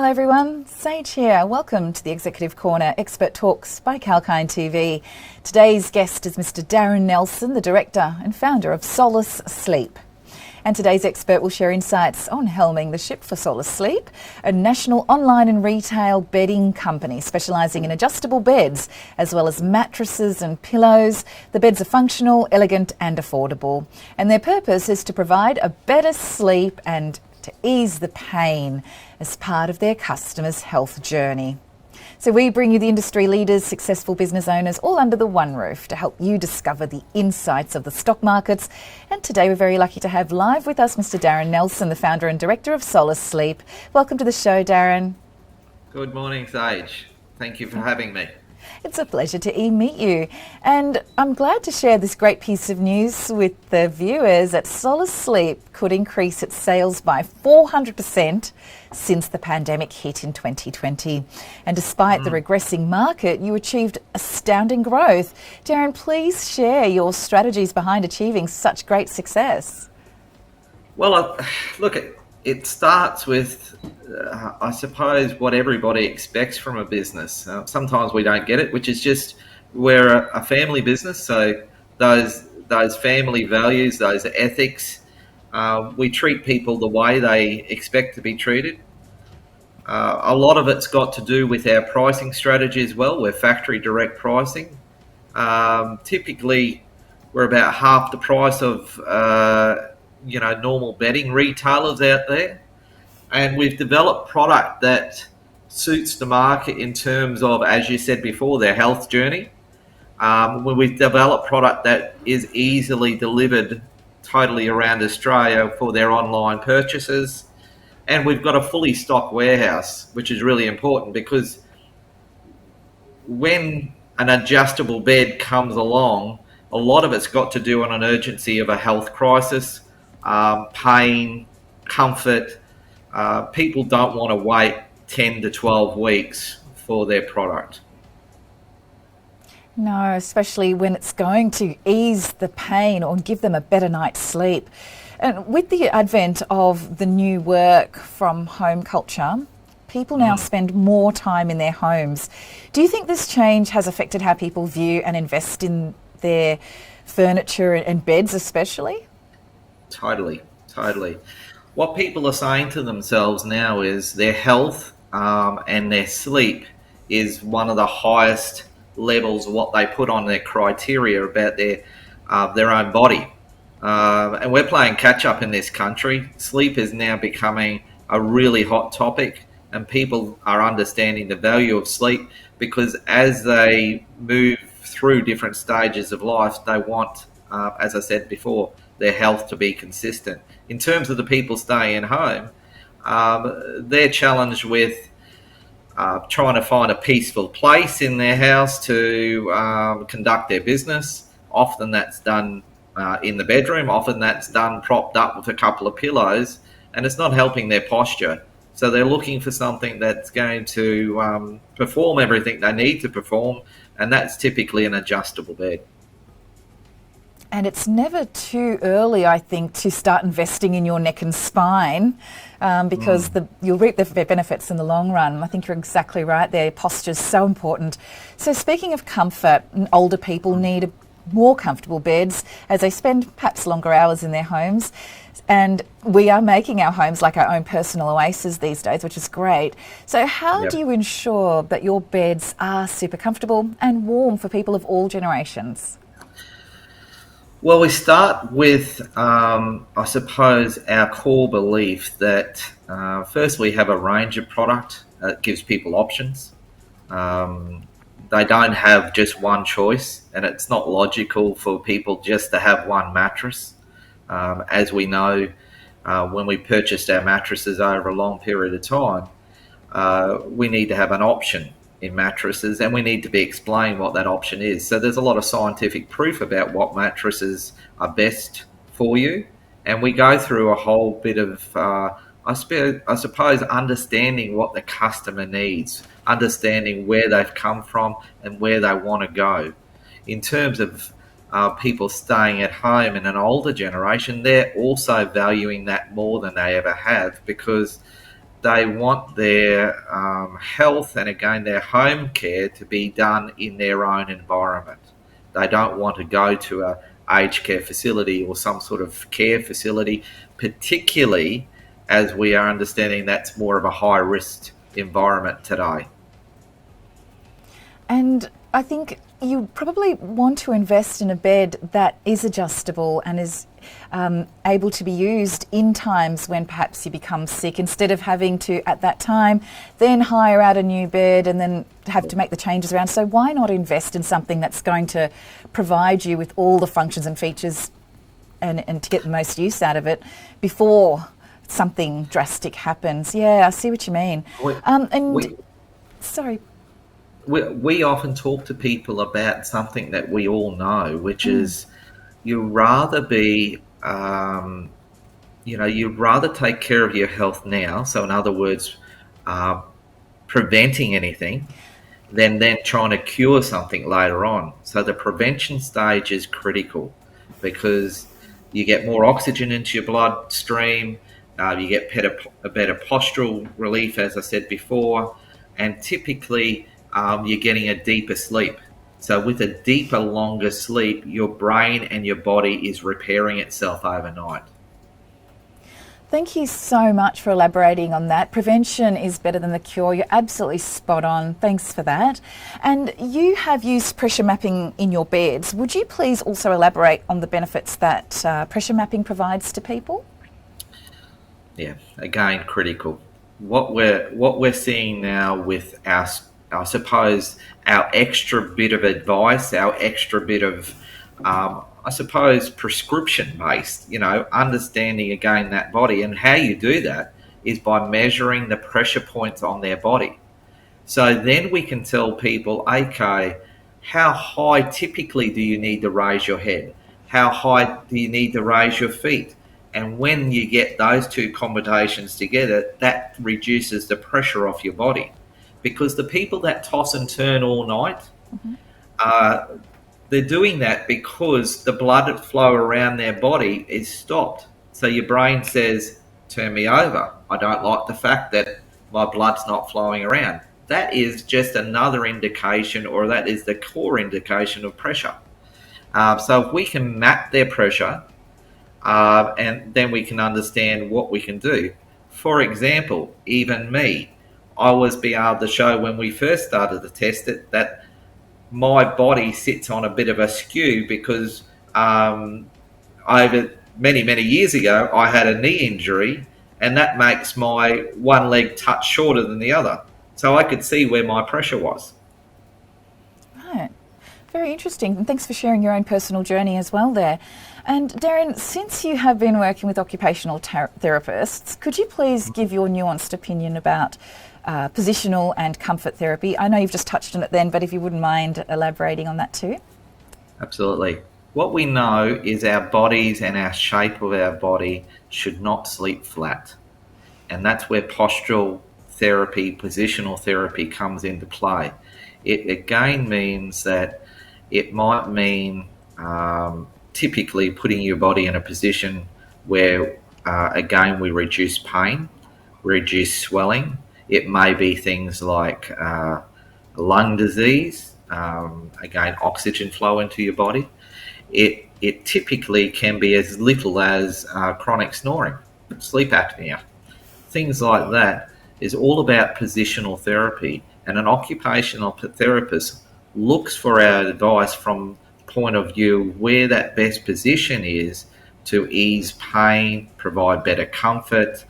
Hello everyone, Sage here. Welcome to the Executive Corner Expert Talks by Kalkine TV. Today's guest is Mr Darren Nelson, the director and founder of Solace Sleep. And today's expert will share insights on helming the ship for Solace Sleep, a national online and retail bedding company specialising in adjustable beds as well as mattresses and pillows. The beds are functional, elegant and affordable. And their purpose is to provide a better sleep and to ease the pain as part of their customers' health journey. So we bring you the industry leaders, successful business owners, all under the one roof to help you discover the insights of the stock markets. And today we're very lucky to have live with us Mr Darren Nelson, the founder and director of Solace Sleep. Welcome to the show, Darren. Good morning, Sage. Thank you for having me. It's a pleasure to meet you. And I'm glad to share this great piece of news with the viewers that Solace Sleep could increase its sales by 400% since the pandemic hit in 2020. And despite the regressing market, you achieved astounding growth. Darren, please share your strategies behind achieving such great success. Well, look, it starts with, I suppose, what everybody expects from a business. Sometimes we don't get it, which is just we're a family business. So those family values, those ethics, we treat people the way they expect to be treated. A lot of it's got to do with our pricing strategy as well. We're factory direct pricing. Typically, we're about half the price of normal bedding retailers out there, and we've developed product that suits the market in terms of, as you said before, their health journey. We've developed product that is easily delivered totally around Australia for their online purchases, and we've got a fully stocked warehouse, which is really important because when an adjustable bed comes along, a lot of it's got to do on an urgency of a health crisis. Pain, comfort. People don't want to wait 10 to 12 weeks for their product. No, especially when it's going to ease the pain or give them a better night's sleep. And with the advent of the new work from home culture, people now spend more time in their homes. Do you think this change has affected how people view and invest in their furniture and beds especially? Totally. What people are saying to themselves now is their health and their sleep is one of the highest levels of what they put on their criteria about their own body. And we're playing catch up in this country. Sleep is now becoming a really hot topic, and people are understanding the value of sleep because as they move through different stages of life, they want, as I said before, their health to be consistent. In terms of the people staying at home, they're challenged with trying to find a peaceful place in their house to conduct their business. Often that's done in the bedroom. Often that's done propped up with a couple of pillows, and it's not helping their posture. So they're looking for something that's going to perform everything they need to perform, and that's typically an adjustable bed. And it's never too early, I think, to start investing in your neck and spine because you'll reap the benefits in the long run. I think you're exactly right there. Posture is so important. So speaking of comfort, older people need more comfortable beds as they spend perhaps longer hours in their homes. And we are making our homes like our own personal oasis these days, which is great. So how do you ensure that your beds are super comfortable and warm for people of all generations? Well, we start with, I suppose, our core belief that first we have a range of product that gives people options. They don't have just one choice, and it's not logical for people just to have one mattress. As we know, when we purchased our mattresses over a long period of time, we need to have an option in mattresses, and we need to be explained what that option is. So there's a lot of scientific proof about what mattresses are best for you, and we go through a whole bit of, I suppose, understanding what the customer needs, understanding where they've come from and where they want to go. In terms of people staying at home in an older generation, they're also valuing that more than they ever have because they want their health and again their home care to be done in their own environment. They don't want to go to a aged care facility or some sort of care facility, particularly as we are understanding that's more of a high risk environment today. And I think you probably want to invest in a bed that is adjustable and is able to be used in times when perhaps you become sick, instead of having to, at that time, then hire out a new bed and then have to make the changes around. So why not invest in something that's going to provide you with all the functions and features and to get the most use out of it before something drastic happens? Yeah, I see what you mean. Sorry. We often talk to people about something that we all know, which is you'd rather be, you'd rather take care of your health now. So in other words, preventing anything than trying to cure something later on. So the prevention stage is critical because you get more oxygen into your bloodstream, you get a better postural relief, as I said before, and typically you're getting a deeper sleep. So with a deeper, longer sleep, your brain and your body is repairing itself overnight. Thank you so much for elaborating on that. Prevention is better than the cure. You're absolutely spot on. Thanks for that. And you have used pressure mapping in your beds. Would you please also elaborate on the benefits that pressure mapping provides to people? Yeah, again, critical. What we're seeing now with our, I suppose, our extra bit of advice, our extra bit of, I suppose, prescription-based, understanding again that body, and how you do that is by measuring the pressure points on their body. So then we can tell people, okay, how high typically do you need to raise your head? How high do you need to raise your feet? And when you get those two combinations together, that reduces the pressure off your body. Because the people that toss and turn all night, they're doing that because the blood flow around their body is stopped. So your brain says, turn me over. I don't like the fact that my blood's not flowing around. That is just another indication, or that is the core indication of pressure. So if we can map their pressure, and then we can understand what we can do. For example, even me, I was being able to show when we first started to test it that my body sits on a bit of a skew because over many years ago I had a knee injury, and that makes my one leg touch shorter than the other. So I could see where my pressure was. Right. Very interesting. And thanks for sharing your own personal journey as well there. And Darren, since you have been working with occupational therapists, could you please give your nuanced opinion about positional and comfort therapy? I know you've just touched on it then, but if you wouldn't mind elaborating on that too. Absolutely. What we know is our bodies and our shape of our body should not sleep flat. And that's where postural therapy, positional therapy comes into play. It again means that it might mean typically putting your body in a position where, again, we reduce pain, reduce swelling. It may be things like lung disease, again, oxygen flow into your body. It typically can be as little as chronic snoring, sleep apnea. Things like that is all about positional therapy, and an occupational therapist looks for our advice from the point of view where that best position is to ease pain, provide better comfort,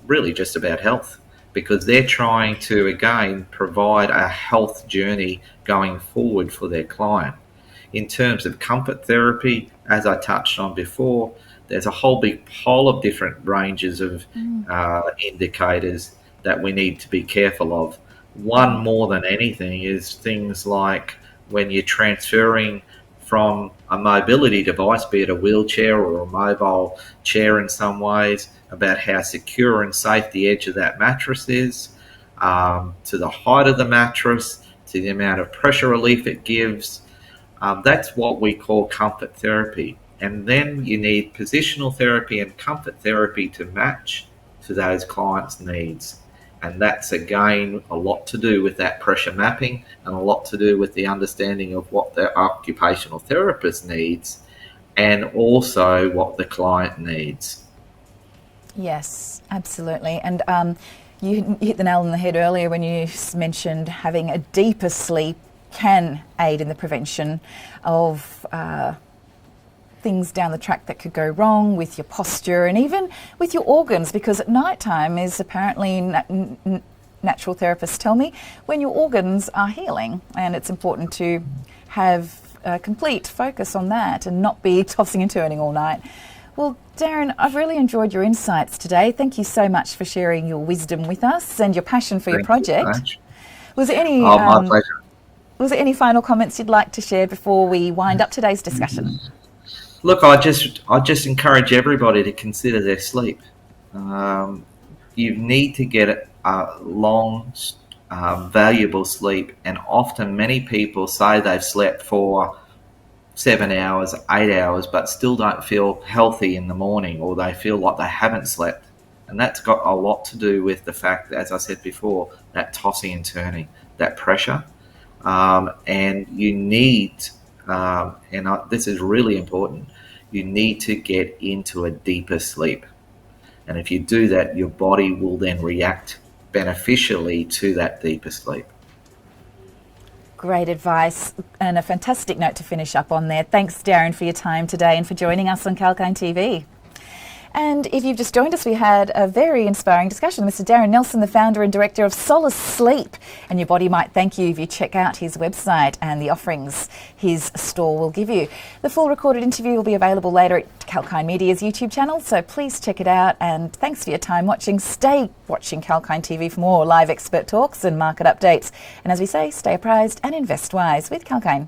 really just about health, because they're trying to, again, provide a health journey going forward for their client. In terms of comfort therapy, as I touched on before, there's a whole big pile of different ranges of indicators that we need to be careful of. One more than anything is things like when you're transferring from a mobility device, be it a wheelchair or a mobile chair in some ways, about how secure and safe the edge of that mattress is, to the height of the mattress, to the amount of pressure relief it gives. That's what we call comfort therapy. And then you need positional therapy and comfort therapy to match to those clients' needs. And that's again a lot to do with that pressure mapping and a lot to do with the understanding of what the occupational therapist needs and also what the client needs. Yes, absolutely. And you hit the nail on the head earlier when you mentioned having a deeper sleep can aid in the prevention of things down the track that could go wrong with your posture and even with your organs, because at night time is apparently natural therapists tell me when your organs are healing, and it's important to have a complete focus on that and not be tossing and turning all night. Well, Darren, I've really enjoyed your insights today. Thank you so much for sharing your wisdom with us and your passion for your project. Was there any my pleasure. Was there any final comments you'd like to share before we wind up today's discussion? Look, I just encourage everybody to consider their sleep. You need to get a long, valuable sleep, and often many people say they've slept for 7 hours, 8 hours, but still don't feel healthy in the morning, or they feel like they haven't slept. And that's got a lot to do with the fact that, as I said before, that tossing and turning, that pressure. And you need, this is really important, you need to get into a deeper sleep. And if you do that, your body will then react beneficially to that deeper sleep. Great advice and a fantastic note to finish up on there. Thanks, Darren, for your time today and for joining us on Kalkine TV. And if you've just joined us, we had a very inspiring discussion with Mr Darren Nelson, the founder and director of Solace Sleep. And your body might thank you if you check out his website and the offerings his store will give you. The full recorded interview will be available later at Kalkine Media's YouTube channel, so please check it out. And thanks for your time watching. Stay watching Kalkine TV for more live expert talks and market updates. And as we say, stay apprised and invest wise with Kalkine.